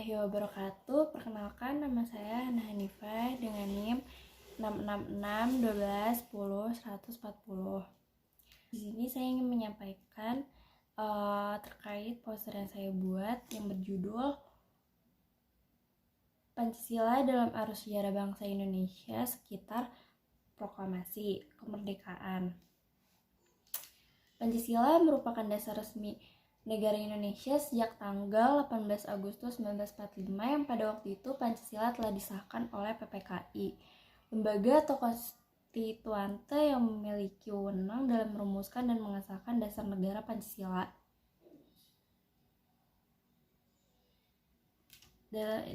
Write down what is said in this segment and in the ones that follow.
warahmatullahi wabarakatuh. Perkenalkan, nama saya Hana Hanifah dengan NIM 66612100140. Di sini saya ingin menyampaikan terkait poster yang saya buat yang berjudul Pancasila dalam Arus Sejarah Bangsa Indonesia sekitar Proklamasi Kemerdekaan. Pancasila merupakan dasar resmi negara Indonesia sejak tanggal 18 Agustus 1945 yang pada waktu itu Pancasila telah disahkan oleh PPKI, lembaga atau konstituante yang memiliki wewenang dalam merumuskan dan mengesahkan dasar negara Pancasila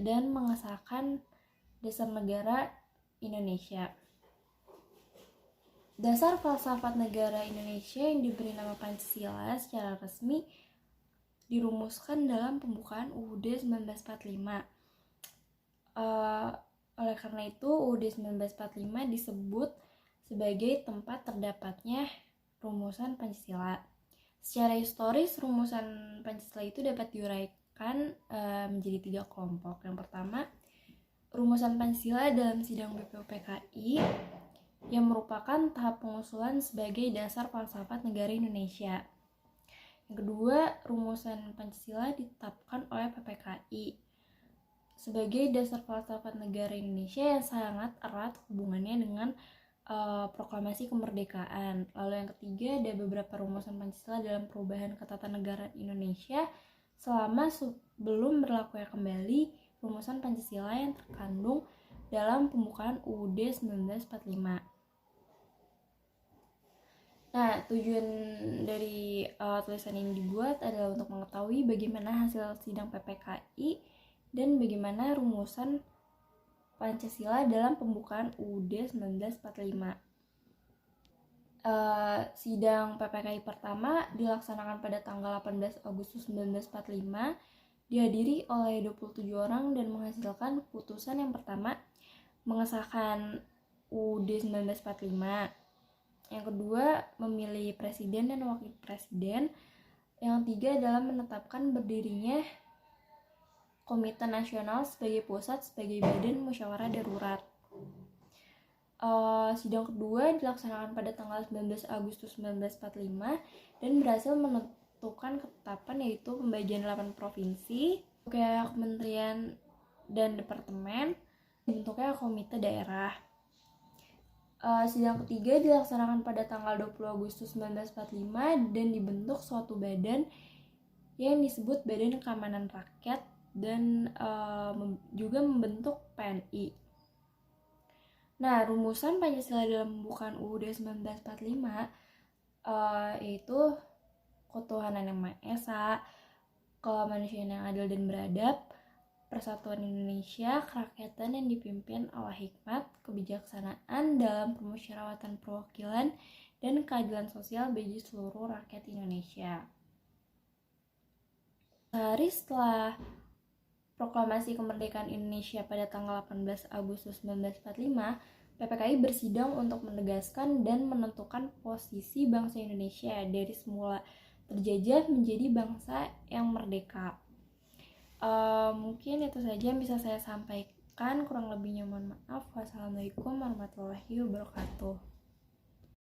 dan mengesahkan dasar negara Indonesia. Dasar falsafat negara Indonesia yang diberi nama Pancasila secara resmi dirumuskan dalam pembukaan UUD 1945. Oleh karena itu, UUD 1945 disebut sebagai tempat terdapatnya rumusan Pancasila. Secara historis, rumusan Pancasila itu dapat diuraikan menjadi 3 kelompok. Yang pertama, rumusan Pancasila dalam sidang BPUPKI yang merupakan tahap pengusulan sebagai dasar falsafat negara Indonesia. Yang kedua, rumusan Pancasila ditetapkan oleh PPKI sebagai dasar falsafat negara Indonesia yang sangat erat hubungannya dengan proklamasi kemerdekaan. Lalu yang ketiga, ada beberapa rumusan Pancasila dalam perubahan ketatanegaraan Indonesia selama sebelum berlakunya kembali rumusan Pancasila yang terkandung dalam pembukaan UUD 1945. Nah, tujuan dari tulisan ini dibuat adalah untuk mengetahui bagaimana hasil sidang PPKI dan bagaimana rumusan Pancasila dalam pembukaan UUD 1945. Sidang PPKI pertama dilaksanakan pada tanggal 18 Agustus 1945, dihadiri oleh 27 orang dan menghasilkan putusan yang pertama mengesahkan UUD 1945. Yang kedua, memilih presiden dan wakil presiden. Yang ketiga adalah menetapkan berdirinya Komite Nasional sebagai pusat sebagai badan musyawarah darurat. Sidang kedua dilaksanakan pada tanggal 19 Agustus 1945 dan berhasil menentukan ketetapan yaitu pembagian 8 provinsi, kayak kementerian dan departemen, bentuknya komite daerah. Sidang ketiga dilaksanakan pada tanggal 20 Agustus 1945 dan dibentuk suatu badan yang disebut Badan Keamanan Rakyat dan juga membentuk PNI. Nah, rumusan Pancasila dalam pembukaan UUD 1945 yaitu ketuhanan yang Maha Esa, kemanusiaan yang adil dan beradab, persatuan Indonesia, kerakyatan yang dipimpin oleh hikmat, kebijaksanaan dalam permusyawaratan perwakilan, dan keadilan sosial bagi seluruh rakyat Indonesia. Sehari setelah proklamasi kemerdekaan Indonesia pada tanggal 18 Agustus 1945, PPKI bersidang untuk menegaskan dan menentukan posisi bangsa Indonesia dari semula terjajah menjadi bangsa yang merdeka. Mungkin itu saja yang bisa saya sampaikan, kurang lebihnya mohon maaf. Wassalamualaikum warahmatullahi wabarakatuh.